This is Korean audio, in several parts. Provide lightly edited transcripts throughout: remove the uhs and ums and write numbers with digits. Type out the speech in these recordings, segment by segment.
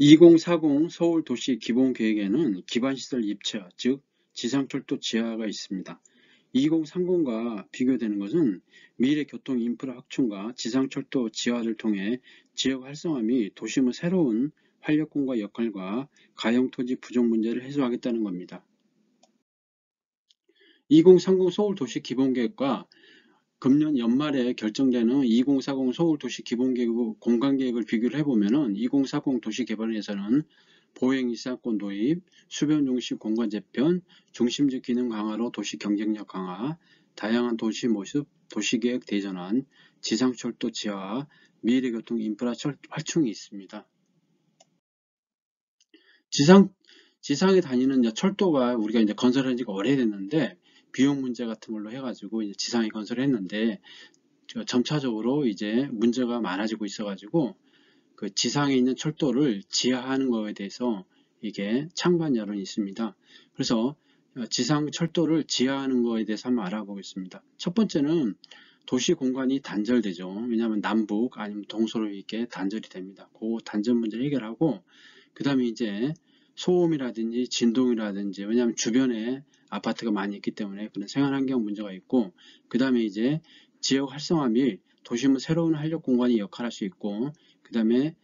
2040 서울도시기본계획에는 기반시설 입체화, 즉 지상철도 지하가 있습니다. 2030과 비교되는 것은 미래 교통 인프라 확충과 지상철도 지하를 통해 지역 활성화 및 도심의 새로운 활력공과 역할과 가용토지 부족 문제를 해소하겠다는 겁니다. 2030 서울도시기본계획과 금년 연말에 결정되는 2040 서울도시기본계획 공간계획을 비교를 해보면 2040 도시개발에서는 보행일상권 도입, 수변중심 공간 재편, 중심지 기능 강화로 도시 경쟁력 강화, 다양한 도시 모습, 도시계획 대전환, 지상철도 지하, 미래교통 인프라 활충이 있습니다. 지상에 다니는 철도가 우리가 이제 건설한 지가 오래됐는데 비용 문제 같은 걸로 해가지고 이제 지상에 건설을 했는데 점차적으로 이제 문제가 많아지고 있어가지고 그 지상에 있는 철도를 지하하는 거에 대해서 이게 찬반 여론이 있습니다. 그래서 지상 철도를 지하하는 거에 대해서 한번 알아보겠습니다. 첫 번째는 도시 공간이 단절되죠. 왜냐하면 남북 아니면 동서로 이렇게 단절이 됩니다. 그 단절 문제 해결하고 그 다음에 이제 소음이라든지 진동이라든지 왜냐하면 주변에 아파트가 많이 있기 때문에 그런 생활환경 문제가 있고 그 다음에 이제 지역 활성화 및 도심의 새로운 활력 공간이 역할할 수 있고 그 다음에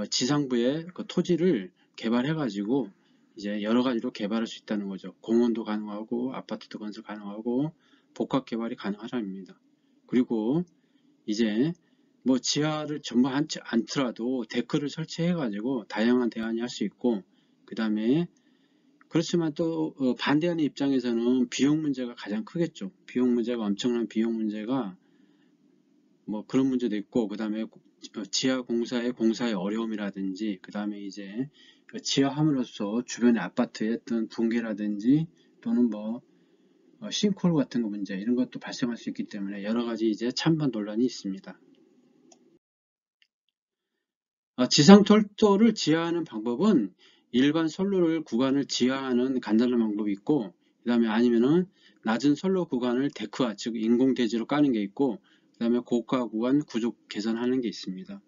지상부의 그 토지를 개발해 가지고 이제 여러 가지로 개발할 수 있다는 거죠. 공원도 가능하고 아파트도 건설 가능하고 복합 개발이 가능하답니다. 그리고 이제 뭐 지하를 전부 않더라도 데크를 설치해 가지고 다양한 대안이 할 수 있고 그 다음에 그렇지만 또 반대하는 입장에서는 비용 문제가 가장 크겠죠. 비용 문제가 엄청난 비용 문제가 뭐 그런 문제도 있고 그 다음에 지하 공사의 어려움이라든지 그 다음에 이제 지하함으로써 주변의 아파트의 어떤 붕괴라든지 또는 뭐 싱크홀 같은 거 문제 이런 것도 발생할 수 있기 때문에 여러 가지 이제 찬반 논란이 있습니다. 지상철도를 지하하는 방법은 일반 선로를 구간을 지하하는 간단한 방법이 있고 그 다음에 아니면은 낮은 선로 구간을 데크화 즉 인공대지로 까는 게 있고 그 다음에 고가 구간 구조 개선하는 게 있습니다.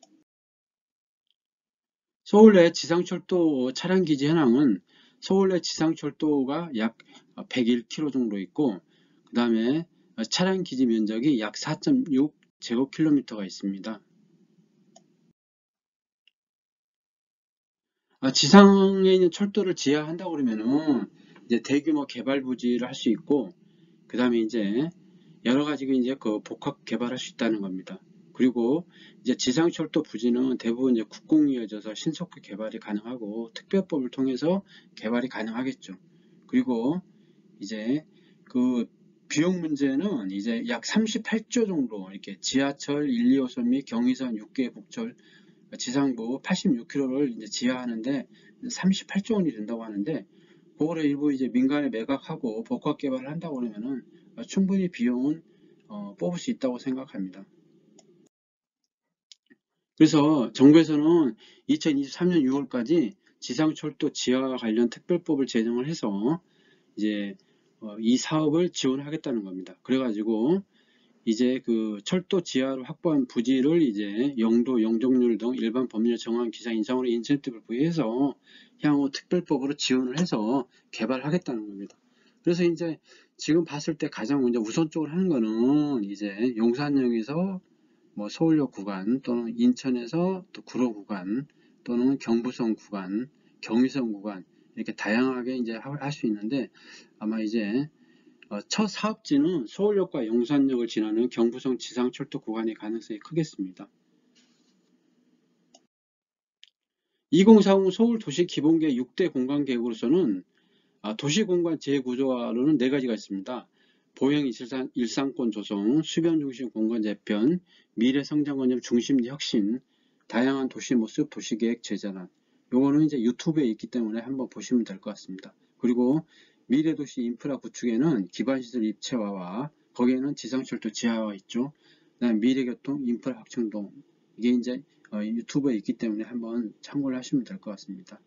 서울내 지상철도 차량기지 현황은 서울내 지상철도가 약 101km 정도 있고 그 다음에 차량기지 면적이 약 4.6 제곱킬로미터가 있습니다. 지상에 있는 철도를 지하한다고 그러면은 이제 대규모 개발 부지를 할 수 있고 그 다음에 이제 여러 가지 이제 그 복합 개발할 수 있다는 겁니다. 그리고 이제 지상철도 부지는 대부분 이제 국공이 이어져서 신속히 개발이 가능하고 특별법을 통해서 개발이 가능하겠죠. 그리고 이제 그 비용 문제는 이제 약 38조 정도 이렇게 지하철 1, 2호선 및 경의선 6개 국철 지상부 86km를 이제 지하하는데 38조 원이 된다고 하는데 그거를 일부 이제 민간에 매각하고 복합 개발을 한다고 그러면은 충분히 비용은 뽑을 수 있다고 생각합니다. 그래서 정부에서는 2023년 6월까지 지상철도 지하 관련 특별법을 제정을 해서 이제 이 사업을 지원하겠다는 겁니다. 그래가지고 이제 그 철도 지하로 확보한 부지를 이제 용도, 용적률 등 일반 법률 정한 기장 인상으로 인센티브를 부여해서 향후 특별법으로 지원을 해서 개발하겠다는 겁니다. 그래서 이제 지금 봤을 때 가장 먼저 우선적으로 하는 거는 이제 용산역에서 뭐 서울역 구간 또는 인천에서 또 구로 구간 또는 경부선 구간, 경의선 구간 이렇게 다양하게 이제 할 수 있는데 아마 이제 첫 사업지는 서울역과 용산역을 지나는 경부선 지상철도 구간의 가능성이 크겠습니다. 2040 서울도시기본계획 6대 공간계획으로서는 도시공간 재구조화로는 4가지가 있습니다. 보행 일상권 조성, 수변중심 공간 재편, 미래성장관념 중심지 혁신, 다양한 도시 모습, 도시계획 재전환. 요거는 이제 유튜브에 있기 때문에 한번 보시면 될 것 같습니다. 그리고 미래도시 인프라 구축에는 기반시설 입체화와 거기에는 지상철도 지하화 있죠. 그다음 미래교통 인프라 확충동 이게 이제 유튜브에 있기 때문에 한번 참고를 하시면 될 것 같습니다.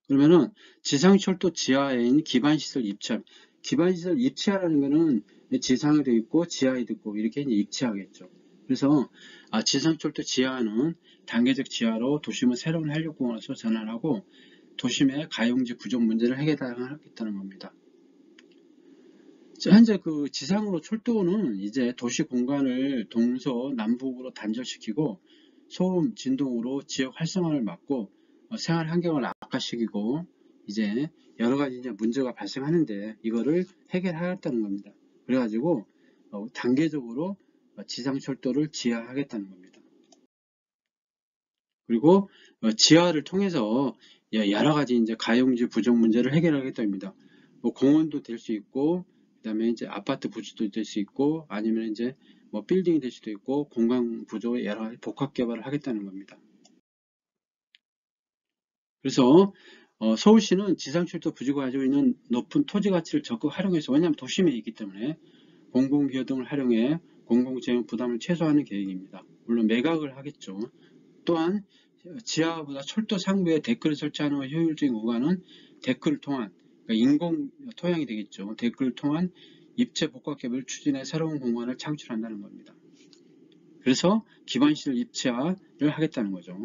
그러면은 지상철도 지하에 있는 기반시설 입체 기반시설 입체화라는 거는 지상에도 있고 지하에도 있고 이렇게 이제 입체하겠죠. 그래서 지상철도 지하는 단계적 지하로 도심의 새로운 활력공원으로 전환하고 도심의 가용지 부족 문제를 해결하겠다는 겁니다. 현재 그 지상으로 철도는 이제 도시 공간을 동서남북으로 단절시키고 소음, 진동으로 지역 활성화를 막고 생활 환경을 악화시키고 이제 여러 가지 이제 문제가 발생하는데 이거를 해결하겠다는 겁니다. 그래가지고 단계적으로 지상철도를 지하하겠다는 겁니다. 그리고 지하를 통해서 여러 가지 이제 가용지 부족 문제를 해결하겠다는 겁니다. 뭐 공원도 될 수 있고, 그 다음에 이제 아파트 부지도 될 수 있고, 아니면 이제 뭐 빌딩이 될 수도 있고, 공간 구조의 여러 가지 복합 개발을 하겠다는 겁니다. 그래서 서울시는 지상철도 부지가 가지고 있는 높은 토지 가치를 적극 활용해서, 왜냐하면 도심에 있기 때문에 공공기여 등을 활용해 공공재원 부담을 최소화하는 계획입니다. 물론 매각을 하겠죠. 또한 지하보다 철도 상부에 데크를 설치하는 효율적인 구간은 데크를 통한, 그러니까 인공 토양이 되겠죠. 데크를 통한 입체 복합 개발을 추진해 새로운 공간을 창출한다는 겁니다. 그래서 기반시설 입체화를 하겠다는 거죠.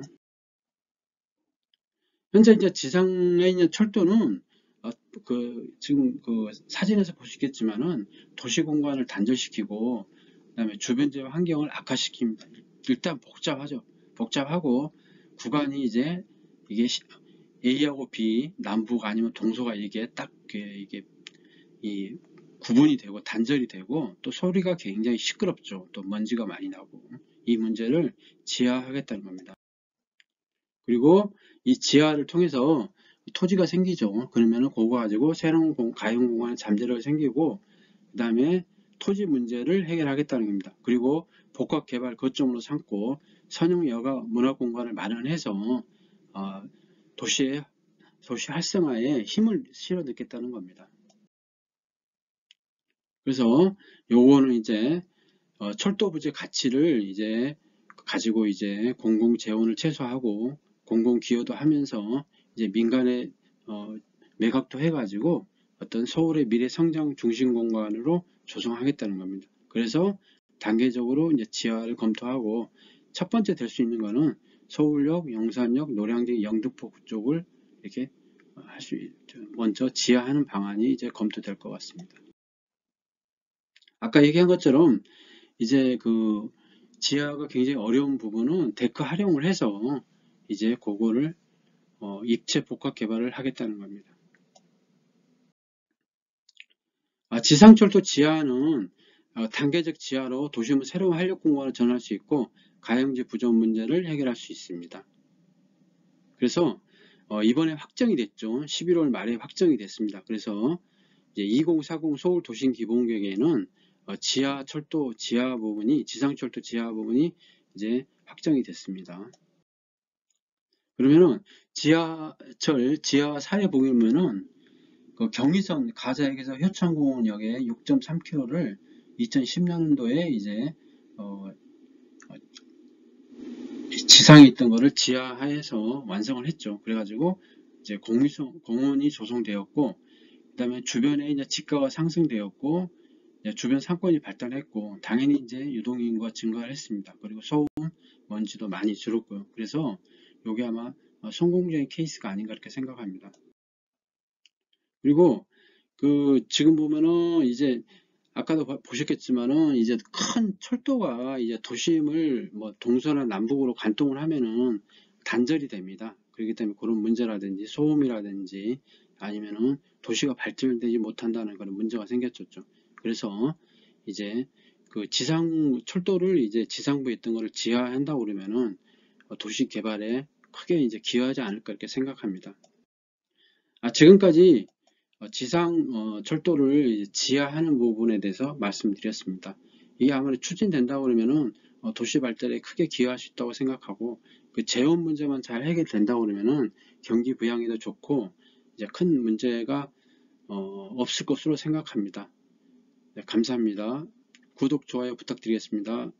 현재 이제 지상에 있는 철도는 지금 그 사진에서 보시겠지만은 도시 공간을 단절시키고 그다음에 주변 지역 환경을 악화시킵니다. 일단 복잡하죠. 복잡하고 구간이 이제 이게 A하고 B, 남북 아니면 동서가 이게 딱 이게 이 구분이 되고 단절이 되고 또 소리가 굉장히 시끄럽죠. 또 먼지가 많이 나고 이 문제를 지하하겠다는 겁니다. 그리고 이 지하를 통해서 토지가 생기죠. 그러면은 그거 가지고 새로운 가용 공간의 잠재력이 생기고 그 다음에 토지 문제를 해결하겠다는 겁니다. 그리고 복합 개발 거점으로 삼고 선형 여가 문화 공간을 마련해서 도시 활성화에 힘을 실어 넣겠다는 겁니다. 그래서 요거는 이제 철도 부지 가치를 이제 가지고 이제 공공 재원을 최소화하고 공공 기여도 하면서 이제 민간의 매각도 해가지고 어떤 서울의 미래 성장 중심 공간으로 조성하겠다는 겁니다. 그래서 단계적으로 이제 지하를 검토하고 첫 번째 될 수 있는 거는 서울역, 용산역, 노량진, 영등포 쪽을 이렇게 먼저 지하하는 방안이 이제 검토될 것 같습니다. 아까 얘기한 것처럼 이제 그 지하가 굉장히 어려운 부분은 데크 활용을 해서 이제 그거를 입체 복합 개발을 하겠다는 겁니다. 지상철도 지하는 단계적 지하로 도심의 새로운 활력 공간을 전할 수 있고 가용지 부족 문제를 해결할 수 있습니다. 그래서 이번에 확정이 됐죠. 11월 말에 확정이 됐습니다. 그래서 이제 2040 서울 도심 기본계획에는 지하철도 지하 부분이 지상철도 지하 부분이 이제 확정이 됐습니다. 그러면은 지하철 지하 사례 보면은 그 경의선 가자역에서 효창공원역에 6.3km를 2010년도에 이제 지상에 있던 거를 지하화해서 완성을 했죠. 그래가지고 이제 공원이 조성되었고, 그다음에 주변에 이제 집가가 상승되었고, 주변 상권이 발달했고, 당연히 이제 유동인구가 증가를 했습니다. 그리고 소음, 먼지도 많이 줄었고요. 그래서 이게 아마 성공적인 케이스가 아닌가 이렇게 생각합니다. 그리고 지금 보면은 이제 아까도 보셨겠지만은 이제 큰 철도가 이제 도심을 뭐 동서나 남북으로 관통을 하면은 단절이 됩니다. 그렇기 때문에 그런 문제라든지 소음이라든지 아니면은 도시가 발전되지 못한다는 그런 문제가 생겼었죠. 그래서 이제 그 지상 철도를 이제 지상부에 있던 거를 지하한다고 그러면은 도시 개발에 크게 이제 기여하지 않을까 이렇게 생각합니다. 지금까지 지상 철도를 지하하는 부분에 대해서 말씀드렸습니다. 이게 아무래도 추진된다고 그러면은 도시 발달에 크게 기여할 수 있다고 생각하고 그 재원 문제만 잘 해결된다고 그러면은 경기 부양에도 좋고 이제 큰 문제가 없을 것으로 생각합니다. 네, 감사합니다. 구독, 좋아요 부탁드리겠습니다.